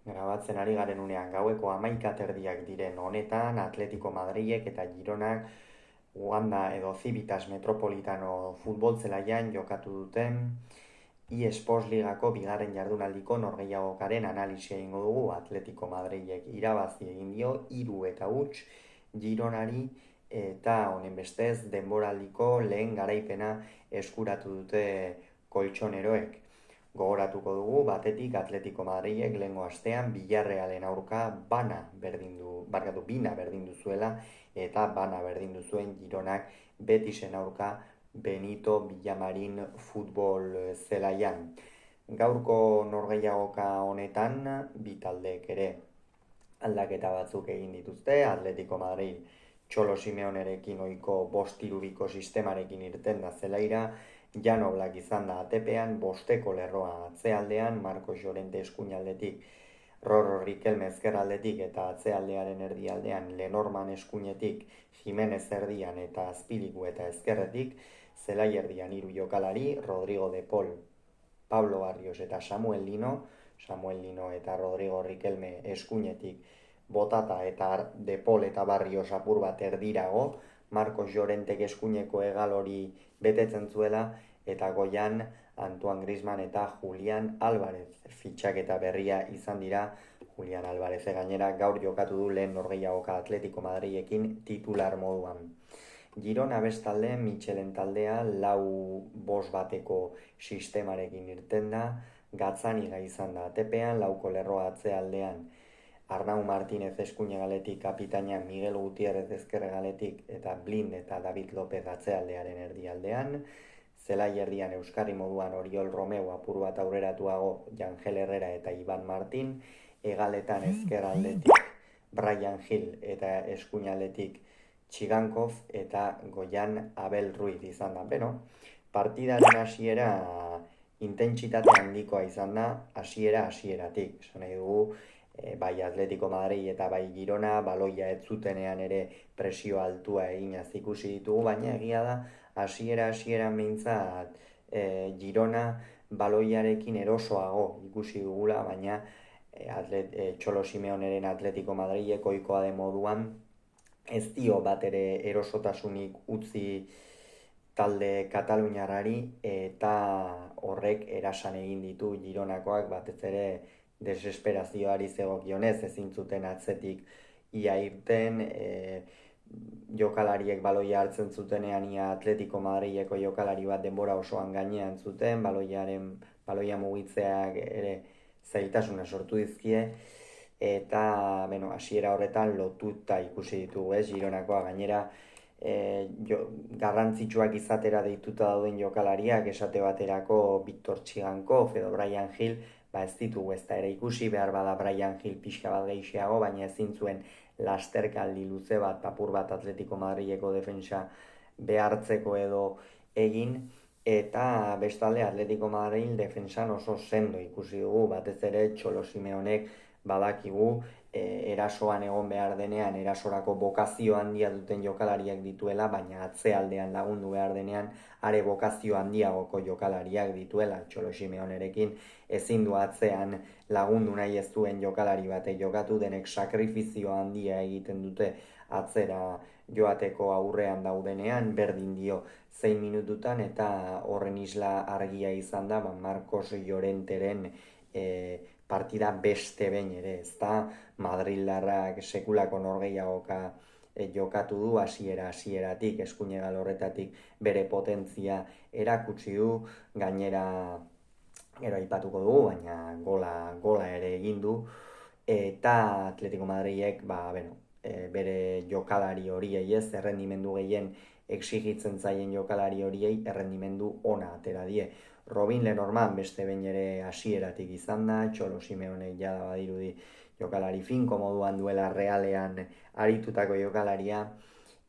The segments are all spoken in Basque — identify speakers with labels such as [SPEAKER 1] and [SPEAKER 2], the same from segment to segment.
[SPEAKER 1] Grabatzen ari garen unean gaueko 11 diren honetan Atletico Madrilek eta Gironak Wanda edo Civitas Metropolitano futbol zelaian jokatu duten eSports Ligako bigarren jardunaldiko norgehiagokaren analisia egingo dugu. Atletico Madrilek irabazi egin dio 3-huts Gironari eta honen bestez denboraldiko lehen garaipena eskuratu dute koltsoneroek. Gogoratuko dugu, batetik Atletico Madrilek lehengo astean Villarrealen aurka bina berdindu zuela eta bana berdindu zuen Gironak Betisen aurka Benito Villamarin futbol zelaian. Gaurko norgehiagoka honetan bi taldeek ere aldaketa batzuk egin dituzte. Atletico Madrid Txolo Simeonerekin ohiko 5-3-biko sistemarekin irten da zelaira. Jan Oblak izan da atepean, bosteko lerroa atzealdean, Marcos Llorente eskuinaldetik, Rorro Riquelme ezkerraldetik eta atzealdearen erdialdean Lenormand eskuinetik, Jimenez erdian eta Azpiliku eta ezkerretik, zelai erdian 3 jokalari, Rodrigo de Paul, Pablo Barrios eta Samuel Lino eta Rodrigo Riquelme eskuinetik, Botata eta de Paul eta Barrios apur bat erdirago, Marcos Llorentek eskuineko hegal hori betetzen zuela, eta goian Antoine Griezmann eta Julián Álvarez fitxaketa berria izan dira. Julián Álvarez gainera gaur jokatu du lehen norgehiagoka Atletico Madrilekin titular moduan. Girona bestalde Michelen taldea 4-5-bateko sistemarekin irten da, Gazzaniga izan da atepean, lauko lerroa atzealdean Arnau Martínez eskuinegaletik, kapitaina Miguel Gutiérrez ezkerregaletik eta Blind eta David López atzealdearen erdialdean, zelai erdian euskarri moduan Oriol Romeu apur bat aurreratuago Jangel Herrera eta Iban Martín, hegaletan ezkerraldetik Brian Gil eta eskuinaldetik Txigankov eta goian Abel Ruiz izan da. Partidaren hasiera intentsitate handikoa izan da hasieratik. Esan nahi dugu, bai Atletico Madrid eta bai Girona baloia ez zutenean ere presio altua eginaz ikusi ditugu, baina egia da hasieran behintzat Girona baloiarekin erosoago ikusi dugula, baina Txolo Simeoneren Atletico Madrilek ohikoa den moduan ez dio bat ere erosotasunik utzi talde kataluniarrari, eta horrek erasan egin ditu Gironakoak batez ere desesperazioari zegokionez, ezin zuten atzetik ia irten, jokalariek baloia hartzen zutenean ia Atletico Madrileko jokalari bat denbora osoan gainean zuten, baloia mugitzeak ere zailtasuna sortu dizkie, eta hasiera horretan lotuta ikusi ditugu, Gironakoa gainera garrantzitsuak izatera deituta dauden jokalariak, esate baterako Victor Txigankov edo Brian Gil, ez ditugu ez da ere ikusi, behar bada Brian Gil pixka bat gehiago, baina ezin zuen lasterkaldi luze bat, papur bat Atletico Madrileko defensa behartzeko edo egin, eta bestalde Atletico Madrid defensan oso sendo ikusi dugu, batez ere Txolo Simeonek badakigu erasoan egon behar denean erasorako bokazio handia duten jokalariak dituela, baina atzealdean lagundu behar denean are bokazio handiagoko jokalariak dituela. Txolo Simeonerekin ezin du atzean lagundu nahi ez duen jokalari batek jokatu, denek sakrifizio handia egiten dute atzera joateko aurrean daudenean, berdin dio 6 minututan, eta horren isla argia izan da Marcos Llorenteren partida beste behin ere, ezta Madrildarrak sekulako norgehiagoka jokatu du hasieratik, eskuinegal horretatik bere potentzia erakutsi du, gainera gero aipatuko dugu, baina gola ere egin du, eta Atletico Madrilek bere jokalari horiei errendimendu gehien exigitzen zaien jokalari horiei errendimendu ona atera die. Robin Lenormand beste behin ere hasieratik izan da, Txolo Simeonek jada badirudi jokalari finko moduan duela Realean aritutako jokalaria,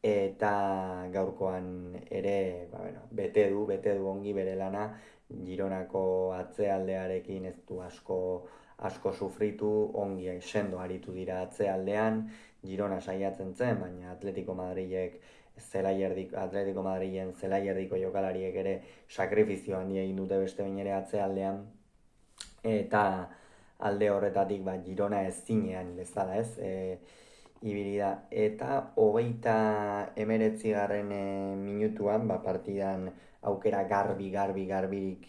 [SPEAKER 1] eta gaurkoan ere bete du ongi bere lana, Gironako atzealdearekin ez du asko sufritu, ongi sendo aritu dira atzealdean, Girona saiatzen zen, baina Atletico Madrilek Atletico Madrilen zelaierdiko jokalariek ere sakrifizio handia egin dute beste behin ere atzealdean, eta alde horretatik Girona ez zinean bezala ez, ibili da. Eta 39. Minutuan, partidan aukera garbirik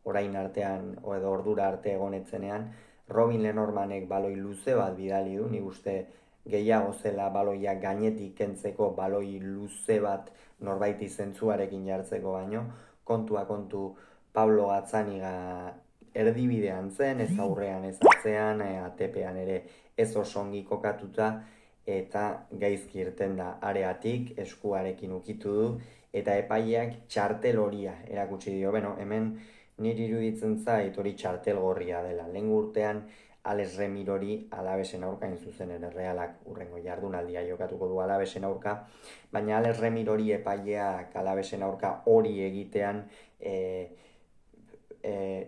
[SPEAKER 1] orain artean, edo ordura arte egonetzenean, Robin Lenormanek baloi luze bat bidali du, nik uste gehiago zela baloia gainetik kentzeko baloi luze bat norbaiti zentzuarekin jartzeko baino, kontua kontu Pablo Gazzaniga erdibidean zen, ez aurrean ez atzean, ATP-an ere ez osongi kokatuta, eta gaizki irten da areatik, eskuarekin ukitu du, eta epaileak txartel horia erakutsi dio. Hemen niri iruditzen zait hori txartel gorria dela. Lehen urtean Alex Remirori Alavesen aurka zuzen ere, Realak urrengo jardunaldia jokatuko du Alavesen aurka, baina Alex Remirori epaileak Alavesen aurka hori egitean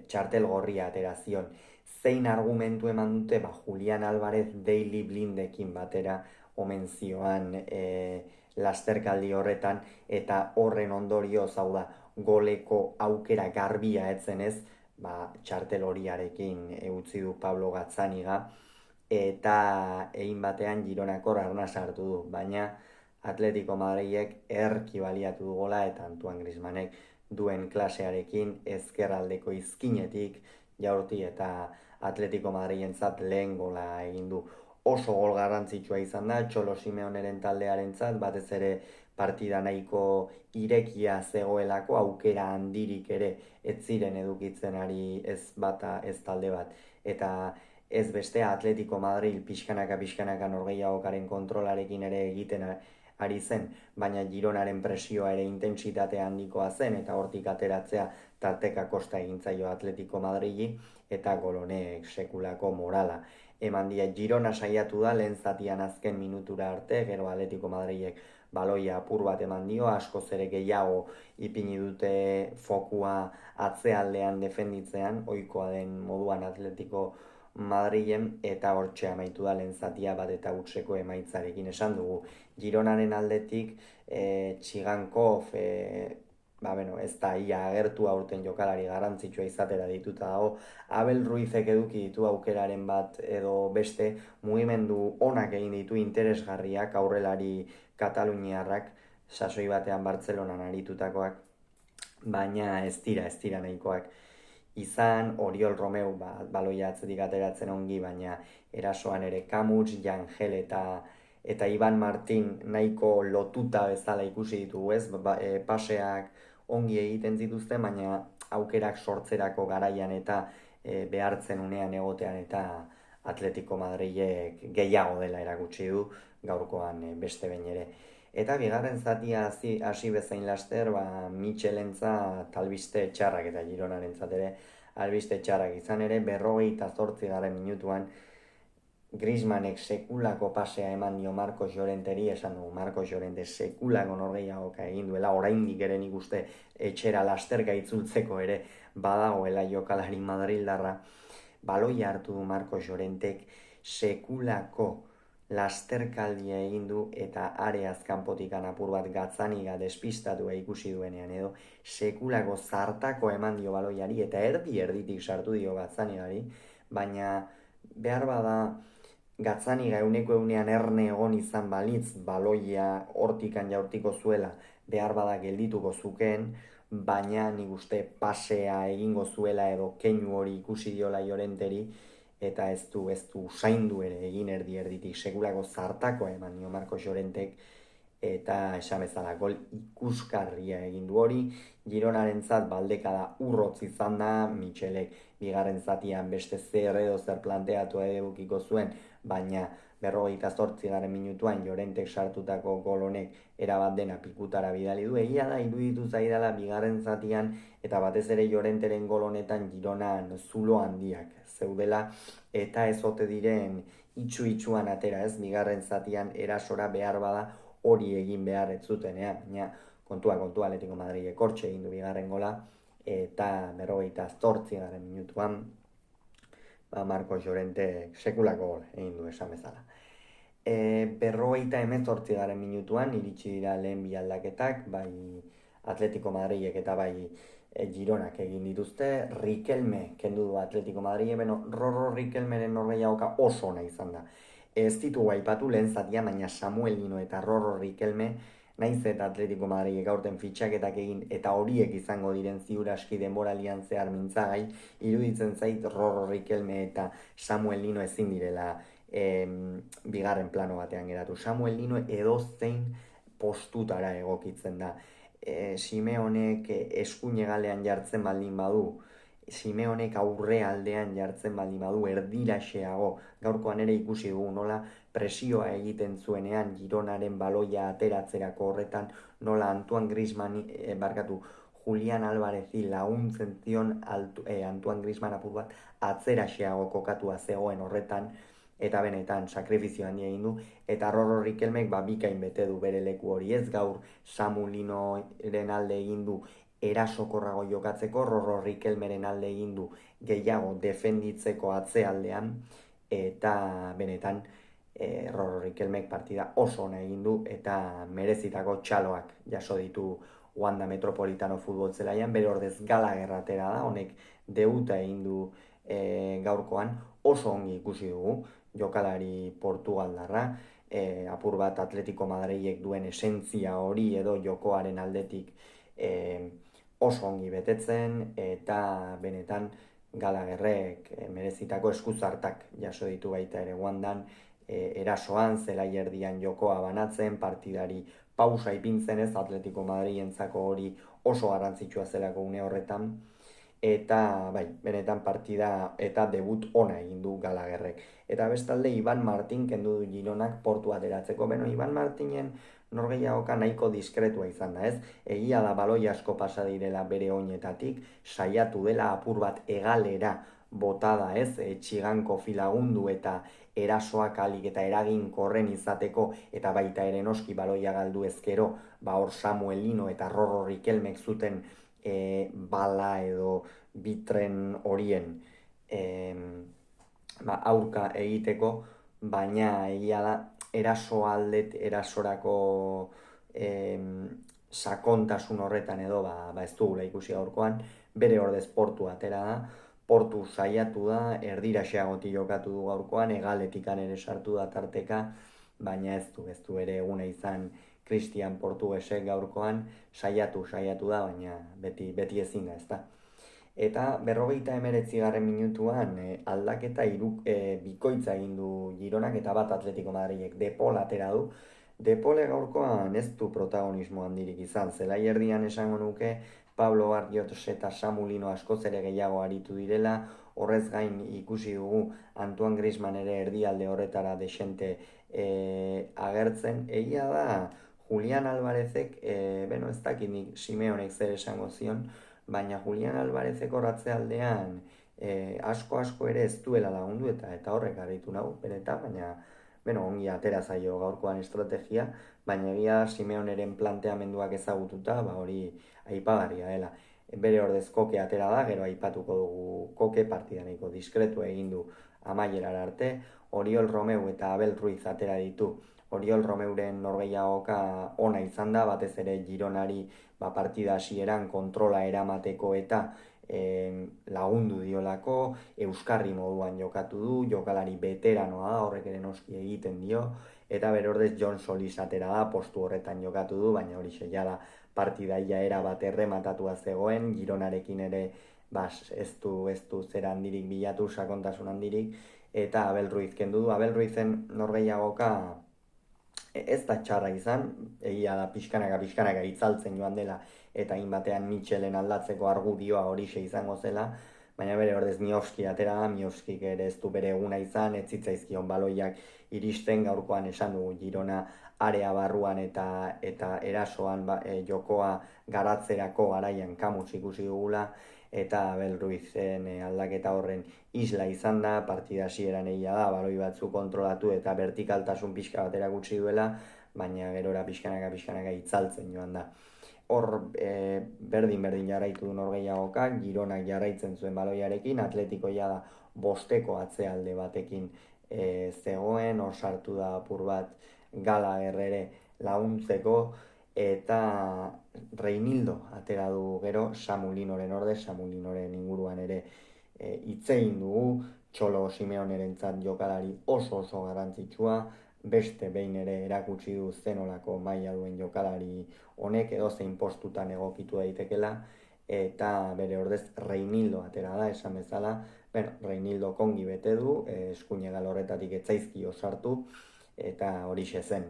[SPEAKER 1] txartel gorria atera zion. Zein argumentu eman dute, Julian Álvarez Daily Blindekin batera omen zioan lasterkaldi horretan, eta horren ondorio hau da, goleko aukera garbia etzen ez, txartel horiarekin utzi du Pablo Gazzaniga, eta egin batean Gironakor arna sartu du, baina Atletico Madrilek erki baliatu du gola, eta Antoine Griezmannek duen klasearekin ezkerraldeko izkinetik jaurti, eta Atletico Madrilentzat lehen gola egin du. Oso gol garrantzitsua izan da, Txolo Simeoneren taldearentzat, batez ere partida nahiko irekia zegoelako, aukera handirik ere ez ziren edukitzen ari ez bata ez talde bat. Eta ez bestea Atletico Madrid pixkanaka norgehiagokaren kontrolarekin ere egiten ari zen, baina Gironaren presioa ere intentsitate handikoa zen, eta hortik ateratzea tarteka kosta egin zaio Atletico Madridi, eta gol honek sekulako morala eman die. Girona saiatu da lehen zatian azken minutura arte, gero Atletico Madridek baloia apur bat eman dio, askoz ere gehiago ipini dute fokua atzealdean defenditzean, ohikoa den moduan Atletico Madrilen, eta hortxe amaitu da lehen zatia bat eta hutseko emaitzarekin. Esan dugu, Gironaren aldetik Txigankov ez da ia agertu aurten jokalari garrantzitsua izatera dituta dago. Abel Ruizek eduki ditu aukeraren bat edo beste, mugimendu onak egin ditu interesgarriak aurrelari kataluniarrak, sasoi batean Bartzelonan aritutakoak, baina ez dira nahikoak izan. Oriol Romeu baloia atzetik ateratzen ongi, baina erasoan ere Kamuts, Jangel eta Iban Martin nahiko lotuta bezala ikusi ditugu ez, paseak ongi egiten zituzten, baina aukerak sortzerako garaian eta behartzen unean egotean, eta Atletico Madrilek gehiago dela erakutsi du gaurkoan beste behin ere. Eta bigarren zatia hasi bezain laster, Michelentzat albiste txarrak, eta Gironarentzat ere albiste txarrak izan ere, 58. Minutuan Griezmannek sekulako pasea eman dio Marcos Llorenteri, esan dugu Marcos Llorente sekulako norgehiagoka egin duela, oraindik ere nik uste etxera lasterka itzultzeko ere badagoela jokalari madrildarra. Baloia hartu du Marcos Llorentek, sekulako lasterkaldia egin du, eta areaz kanpotikan apur bat Gazzaniga despistatua ikusi duenean edo, sekulako zartako eman dio baloiari, eta erditik sartu dio Gazzanigari, baina behar bada Gazzaniga euneko eunean erne egon izan balitz, baloia hortikan jaurtiko zuela, behar bada geldituko zukeen, baina nik uste pasea egingo zuela edo keinu hori ikusi diola Llorenteri, eta ez du usaindu ere egin erditik, sekulako zartako eman nio Marcos Llorentek, eta esan bezala gol ikuskarria egin du hori. Gironarentzat baldekada urrotz izan da, Michelek bigarren zatian beste zer edo zer planteatu edukiko zuen, baina 58. Minutuan Llorentek sartutako gol honek erabat dena pikutara bidali du. Egia da, iruditu zaidala bigarren zatian, eta batez ere Llorenteren gol honetan Gironan zulo handiak zeudela, eta ez ote diren itxuan atera ez, bigarren zatian erasora behar bada hori egin behar ez zutenean, baina kontua Atletico Madrilek hortxe egin du bigarren gola, eta 58. Minutuan Marcos Llorente sekulako gol egin du esan bezala. 58. Minutuan iritsi dira lehen bi aldaketak, bai Atletico Madrilek eta bai Gironak egin dituzte, Riquelme kendu du Atletico Madrid, Rorro Riquelmeren norgehiagoka oso ona izan da. Ez ditugu aipatu lehen zatia, baina Samuel Lino eta Rorro Riquelme, naiz eta Atletico Madrid aurten fitxaketak egin eta horiek izango diren ziur aski denboralian zehar mintzagai, iruditzen zait Rorro Riquelme eta Samuel Lino ezin direla bigarren plano batean geratu. Samuel Lino edozein postutara egokitzen da. Simeonek eskuinegalean jartzen baldin badu, Simeonek aurre aldean jartzen baldin badu, erdiraxeago, gaurkoan ere ikusi dugu nola presioa egiten zuenean Gironaren baloia ateratzerako horretan, nola Antoine Griezmann, Julian Alvarezi laguntzen zion Antoine Griezmann apur bat atzeraxeago kokatua zegoen horretan, eta benetan sakrifizio handia egin du, eta Rorro Riquelmek bikain bete du bere leku hori, ez gaur Samu Linoren alde egin du erasokorrago jokatzeko, Rorro Riquelmeren alde egin du gehiago defenditzeko atzealdean, eta benetan Rorro Riquelmek partida oso ona egin du, eta merezitako txaloak jaso ditu Wanda Metropolitano futbol zelaian, bere ordez Gallagher atera da, honek debuta egin du gaurkoan, oso ongi ikusi dugu, jokalari portugaldarra, apur bat Atletico Madrilek duen esentzia hori edo jokoaren aldetik oso ongi betetzen, eta benetan Gallagherrek merezitako eskuzartak jaso ditu baita ere Wandan, erasoan, zelai erdian jokoa banatzen, partidari pausa ipintzen ez, Atletico Madrilentzako hori oso garrantzitsua zelako une horretan, eta bai, benetan partida eta debut ona egin du Gallagherrek. Eta bestalde Iban Martin kendu du Gironak portu ateratzeko. Iban Martinen norgehiagoka nahiko diskretua izan da, ez? Egia da baloi asko pasa direla bere oinetatik, saiatu dela apur bat egalera botada, ez? Txiganko filagundu eta erasoak alik eta eraginkorren izateko, eta baita ere noski baloia galdu ezkero, hor Samuel Lino eta Rorro Riquelmek zuten bala edo bitren horien aurka egiteko, baina egia da erasorako sakontasun horretan edo ez dugula ikusi gaurkoan, bere ordez portu atera da, portu saiatu da, erdiraxeagoti jokatu du gaurkoan, egaletikan ere sartu da tarteka, baina ez du ere eguna izan Christian Portugesek gaurkoan, saiatu da, baina beti ezin da, ezta. Eta 59. minutuan aldaketa bikoitza egin du Gironak eta bat Atletico Madrilek, Depol atera du. Depole gaurkoan ez du protagonismo handirik izan, zelai erdian esango nuke Pablo Barrios eta Samu Lino askoz ere gehiago aritu direla, horrez gain ikusi dugu Antoine Griezmann ere erdialde horretara desente agertzen. Egia da Julian Alvarezek, ez dakinik Simeonek zer esango zion, baina Julian Alvarezek horratzealdean asko ere ez duela lagundu eta horrek harritu nahu, benetan, baina ongi atera zaio gaurkoan estrategia, baina egia Simeoneren planteamenduak ezagututa, hori aipagarria dela. Bere ordez Koke atera da, gero aipatuko dugu Koke partidaneko diskretu egin du amaierara arte, Oriol Romeu eta Abel Ruiz atera ditu. Oriol Romeuren norgehiagoka ona izan da, batez ere Gironari partida hasieran kontrola eramateko eta lagundu diolako, euskarri moduan jokatu du, jokalari veteranoa da, horrek ere noski egiten dio, eta bere ordez Jon Solis atera da, postu horretan jokatu du, baina hori da partidaia era bat errematatua zegoen, Gironarekin ere ez du zer handirik bilatu, sakontasun handirik, eta Abel Ruiz kendu du. Abel Ruizen norgehiagoka ez da txarra izan, egia da pixkanaka itzaltzen joan dela, eta batean Michelen aldatzeko argudioa horixe izango zela, baina bere ordez Miovski atera da, Miovskik ere ez du bere eguna izan, ez zitzaizkion baloiak iristen, gaurkoan esan dugu Girona area barruan eta erasoan jokoa garatzerako garaian kamuz ikusi dugula, eta Abel Ruizen aldaketa horren isla izan da, partida hasieran egia da, baloi batzu kontrolatu eta vertikaltasun pixka bat erakutsi duela, baina gerora pixkanaka itzaltzen joan da. Hor berdin jarraitu du norgehiagoka, Gironak jarraitzen zuen baloiarekin, Atletikoia da bosteko atzealde batekin zegoen, hor sartu da apur bat Gallagher ere laguntzeko, eta Reinildo atera du gero Samu Linoren orde, Samu Linoren inguruan ere hitz egin dugu, Txolo Simeonerentzat jokalari oso garrantzitsua, beste behin ere erakutsi du zenolako maila duen jokalari honek edozein postutan egokitu daitekela, eta bere ordez Reinildo atera da, esan bezala, Reinildo kongi bete du, eskuinegal horretatik etzaizkio sartu, eta horixe zen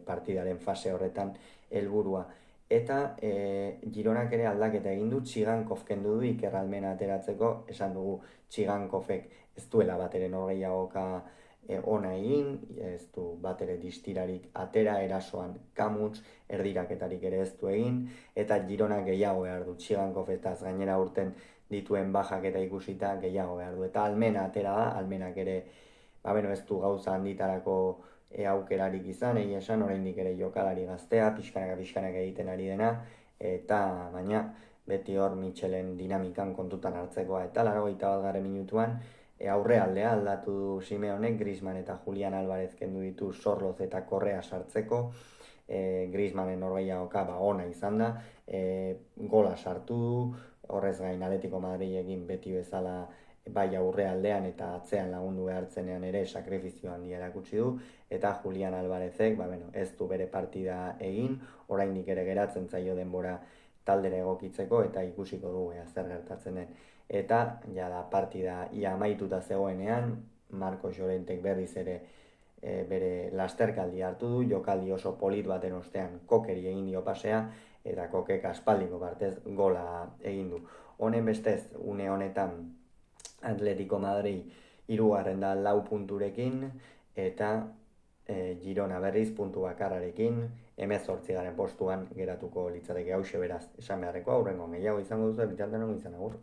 [SPEAKER 1] partidaren fase horretan helburua. Eta Gironak ere aldaketa egin du, Txigankov kendu du Iker Almena ateratzeko, esan dugu Txigankovek ez duela bat ere norgehiagoka ona egin, ez du bat ere distirarik atera, erasoan Kamuts, erdiraketarik ere ez du egin, eta Gironak gehiago behar du, Txigankov eta gainera urten dituen bajak eta ikusita gehiago behar du. Eta Almena atera da, Almenak ere ez du gauza handitarako aukerarik izan, egia esan, oraindik ere jokalari gaztea, pixkanaka egiten ari dena, eta baina beti hor Michelen dinamikan kontutan hartzekoa, eta 81. minutuan aurrealdea aldatu du Simeonek, Griezmann eta Julian Alvarez kendu ditu Sorloz eta Korrea sartzeko, Griezmannen norgehiagoka ona izan da, gola sartu du, horrez gain Atletico Madrilekin beti bezala bai aurrealdean eta atzean lagundu behartzenean ere sakrifizio handia erakutsi du, eta Julian Alvarezek ez du bere partida egin, oraindik ere geratzen zaio denbora taldera egokitzeko eta ikusiko dugu zer gertatzen den. Eta da partida ia amaituta zegoenean, Marcos Llorentek berriz ere bere lasterkaldi hartu du, jokaldi oso polit baten ostean Kokeri egin dio pasea, eta Kokek aspaldiko partez gola egin du. Honen bestez, une honetan Atletico Madrid 3. da 4 punturekin, eta Girona berriz puntu bakarrarekin 18. postuan geratuko litzateke hauxe beraz esan beharreko, aurrengo gehiago izango duzu, bitartean izan agur.